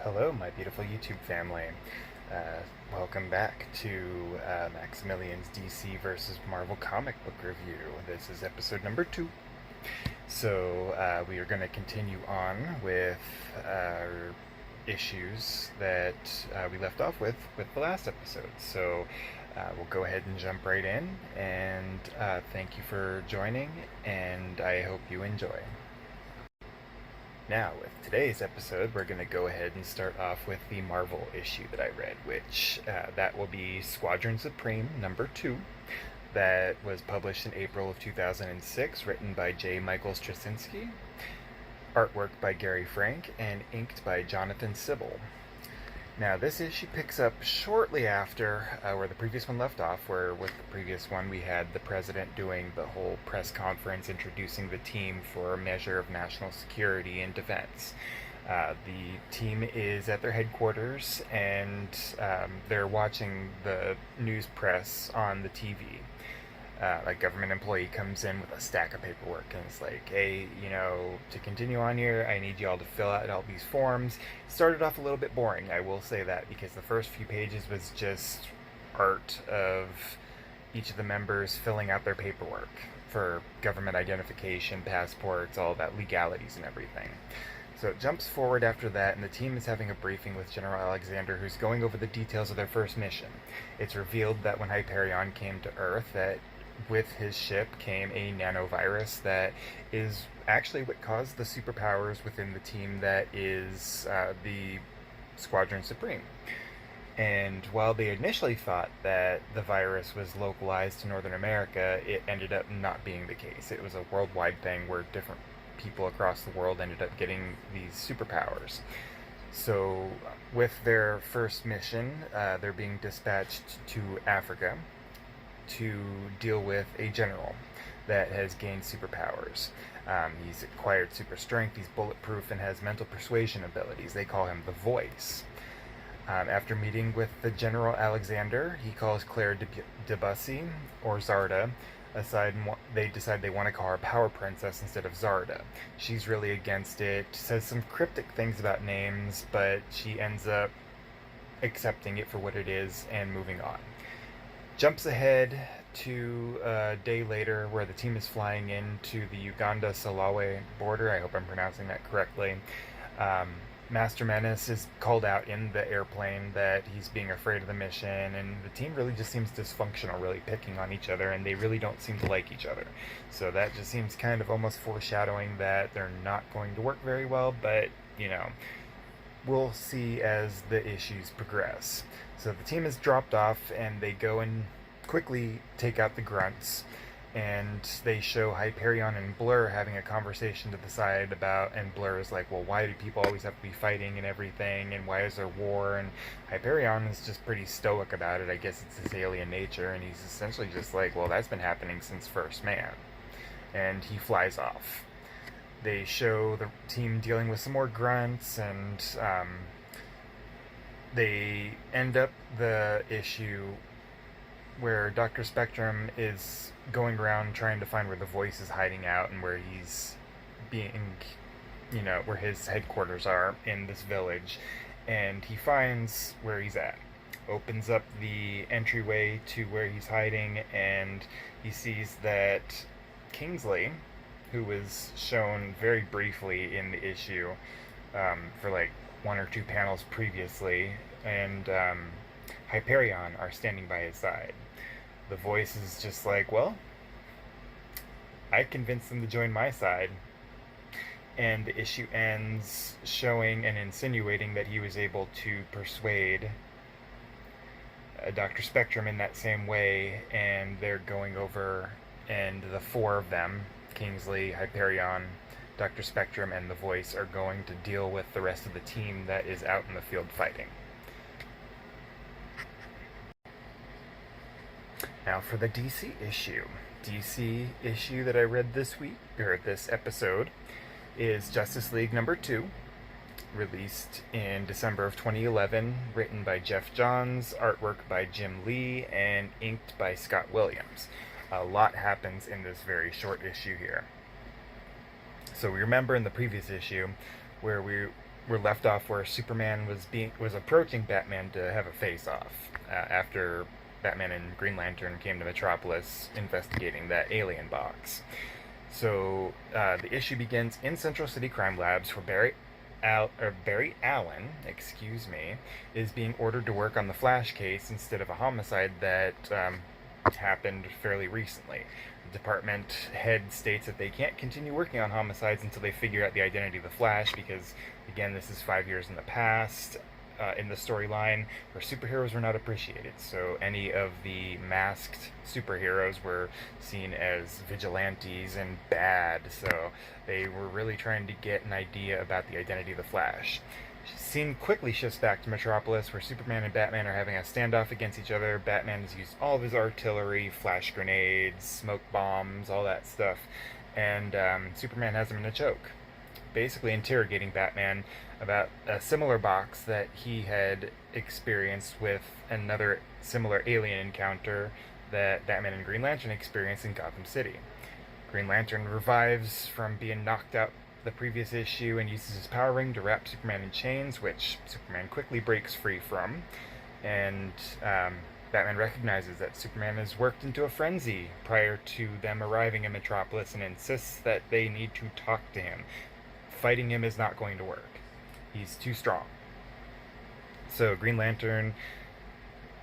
Hello, my beautiful YouTube family. Welcome back to Maximilian's DC versus Marvel comic book review. This is episode number 2. So we are going to continue on with our issues that we left off with the last episode. So we'll go ahead and jump right in, and thank you for joining, and I hope you enjoy. Now, with today's episode, we're going to go ahead and start off with the Marvel issue that I read, which that will be Squadron Supreme number 2, that was published in April of 2006, written by J. Michael Straczynski, artwork by Gary Frank, and inked by Jonathan Sybil. Now, this issue picks up shortly after where the previous one left off, where with the previous one we had the president doing the whole press conference introducing the team for a measure of national security and defense. The team is at their headquarters, and they're watching the news press on the TV. A government employee comes in with a stack of paperwork and it's like, hey, to continue on here, I need you all to fill out all these forms. It started off a little bit boring, I will say that, because the first few pages was just art of each of the members filling out their paperwork for government identification, passports, all that, legalities and everything. So it jumps forward after that, and the team is having a briefing with General Alexander, who's going over the details of their first mission. It's revealed that when Hyperion came to Earth, that with his ship came a nanovirus that is actually what caused the superpowers within the team that is the Squadron Supreme. And while they initially thought that the virus was localized to Northern America, it ended up not being the case. It was a worldwide thing where different people across the world ended up getting these superpowers. So with their first mission, they're being dispatched to Africa to deal with a general that has gained superpowers. He's acquired super strength, he's bulletproof, and has mental persuasion abilities. They call him the Voice. After meeting with the General Alexander, he calls Claire Debussy, or Zarda, aside, and they decide they want to call her Power Princess instead of Zarda. She's really against it, says some cryptic things about names, but she ends up accepting it for what it is and moving on. Jumps ahead to a day later where the team is flying into the Uganda-Salawi border. I hope I'm pronouncing that correctly. Master Menace is called out in the airplane that he's being afraid of the mission, and the team really just seems dysfunctional, really picking on each other, and they really don't seem to like each other. So that just seems kind of almost foreshadowing that they're not going to work very well, but, we'll see as the issues progress. So the team is dropped off, and they go and quickly take out the grunts, and they show Hyperion and Blur having a conversation to the side about, and Blur is like, well, why do people always have to be fighting and everything, and why is there war? And Hyperion is just pretty stoic about it. I guess it's his alien nature, and he's essentially just like, well, that's been happening since First Man. And he flies off. They show the team dealing with some more grunts, and they end up the issue where Dr. Spectrum is going around trying to find where the Voice is hiding out and where he's being, where his headquarters are in this village. And he finds where he's at. Opens up the entryway to where he's hiding, and he sees that Kingsley, who was shown very briefly in the issue for like 1 or 2 panels previously, and Hyperion are standing by his side. The Voice is just like, well, I convinced them to join my side. And the issue ends showing and insinuating that he was able to persuade Dr. Spectrum in that same way, and they're going over, and the 4 of them, Kingsley, Hyperion, Dr. Spectrum, and the Voice, are going to deal with the rest of the team that is out in the field fighting. Now for the DC issue. DC issue that I read this week, or this episode, is Justice League number 2, released in December of 2011, written by Jeff Johns, artwork by Jim Lee, and inked by Scott Williams. A lot happens in this very short issue here. So we remember in the previous issue where we we're left off where Superman was approaching Batman to have a face-off after Batman and Green Lantern came to Metropolis investigating that alien box. So the issue begins in Central City Crime Labs, where Barry Allen, is being ordered to work on the Flash case instead of a homicide that happened fairly recently. The department head states that they can't continue working on homicides until they figure out the identity of the Flash, because, again, this is 5 years in the past. In the storyline where superheroes were not appreciated. So any of the masked superheroes were seen as vigilantes and bad. So they were really trying to get an idea about the identity of the Flash. Scene quickly shifts back to Metropolis, where Superman and Batman are having a standoff against each other. Batman has used all of his artillery, flash grenades, smoke bombs, all that stuff. And Superman has him in a choke, basically interrogating Batman about a similar box that he had experienced with another similar alien encounter that Batman and Green Lantern experienced in Gotham City. Green Lantern revives from being knocked out the previous issue and uses his power ring to wrap Superman in chains, which Superman quickly breaks free from. And Batman recognizes that Superman has worked into a frenzy prior to them arriving in Metropolis and insists that they need to talk to him. Fighting him is not going to work. He's too strong. So Green Lantern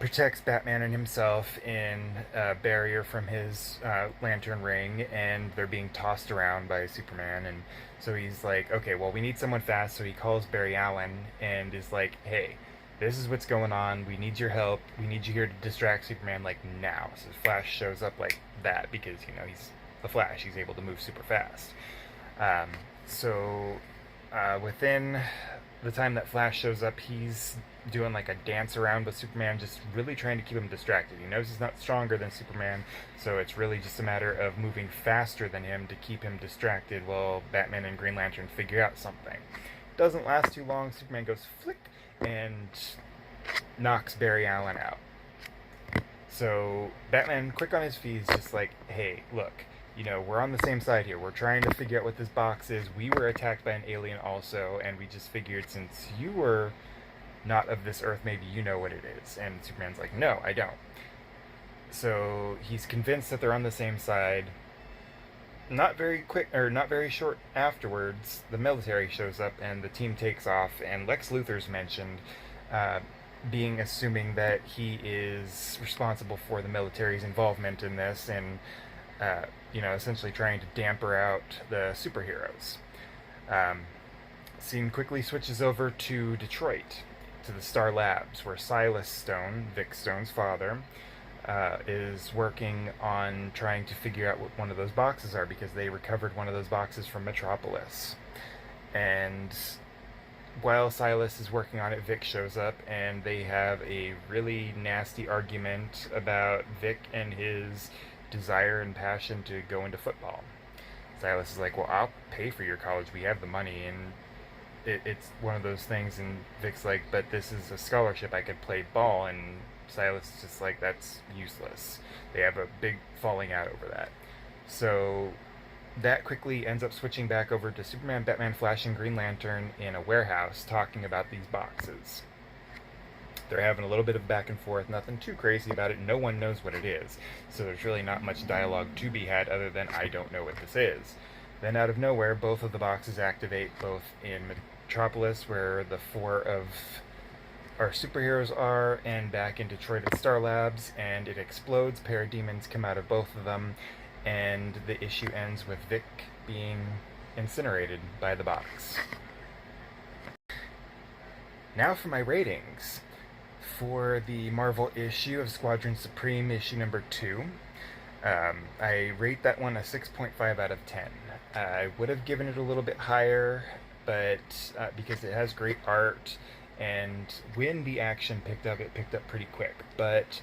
protects Batman and himself in a barrier from his lantern ring, and they're being tossed around by Superman. And so he's like, okay, well, we need someone fast. So he calls Barry Allen and is like, hey, this is what's going on. We need your help. We need you here to distract Superman, like, now. So Flash shows up like that because, he's the Flash. He's able to move super fast. Within the time that Flash shows up, he's doing like a dance around with Superman, just really trying to keep him distracted. He knows he's not stronger than Superman, so it's really just a matter of moving faster than him to keep him distracted while Batman and Green Lantern figure out something. Doesn't last too long. Superman goes flick and knocks Barry Allen out. So Batman, quick on his feet, is just like, hey, look, we're on the same side here. We're trying to figure out what this box is. We were attacked by an alien also, and we just figured since you were not of this earth, maybe you know what it is. And Superman's like, no, I don't. So he's convinced that they're on the same side. Not very short afterwards, the military shows up and the team takes off, and Lex Luthor's mentioned, assuming that he is responsible for the military's involvement in this, and essentially trying to damper out the superheroes. Scene quickly switches over to Detroit, to the Star Labs, where Silas Stone, Vic Stone's father, is working on trying to figure out what one of those boxes are, because they recovered one of those boxes from Metropolis. And while Silas is working on it, Vic shows up, and they have a really nasty argument about Vic and his desire and passion to go into football. Silas is like, well, I'll pay for your college. We have the money. And it's one of those things. And Vic's like, but this is a scholarship. I could play ball. And Silas is just like, that's useless. They have a big falling out over that. So that quickly ends up switching back over to Superman, Batman, Flash, and Green Lantern in a warehouse talking about these boxes. They're having a little bit of back and forth, nothing too crazy about it. No one knows what it is, so there's really not much dialogue to be had other than, I don't know what this is. Then out of nowhere, both of the boxes activate, both in Metropolis, where the 4 of our superheroes are, and back in Detroit at Star Labs, and it explodes. Parademons come out of both of them, and the issue ends with Vic being incinerated by the box. Now for my ratings. For the Marvel issue of Squadron Supreme, issue number 2, I rate that one a 6.5 out of 10. I would have given it a little bit higher, but because it has great art, and when the action picked up, it picked up pretty quick. But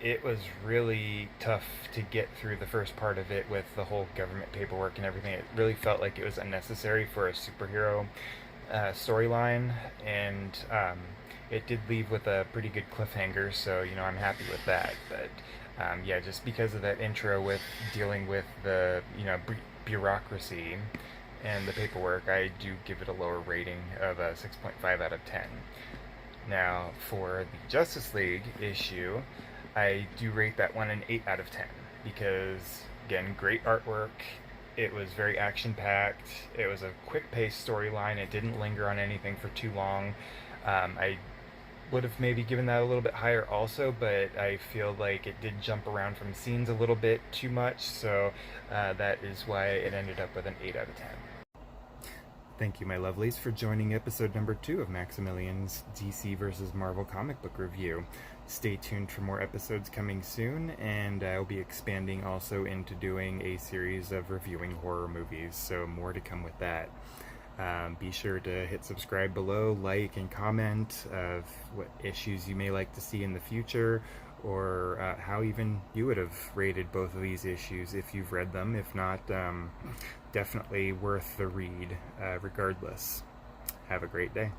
it was really tough to get through the first part of it with the whole government paperwork and everything. It really felt like it was unnecessary for a superhero storyline, and it did leave with a pretty good cliffhanger, so I'm happy with that. But just because of that intro with dealing with the bureaucracy and the paperwork, I do give it a lower rating of a 6.5 out of 10. Now, for the Justice League issue, I do rate that one an 8 out of 10 because, again, great artwork. It was very action packed. It was a quick paced storyline. It didn't linger on anything for too long. I would have maybe given that a little bit higher also, but I feel like it did jump around from scenes a little bit too much, so that is why it ended up with an 8 out of 10. Thank you, my lovelies, for joining episode number 2 of Maximilian's DC vs. Marvel comic book review. Stay tuned for more episodes coming soon, and I'll be expanding also into doing a series of reviewing horror movies, so more to come with that. Be sure to hit subscribe below, like, and comment of what issues you may like to see in the future, or how even you would have rated both of these issues if you've read them. If not, definitely worth the read regardless. Have a great day.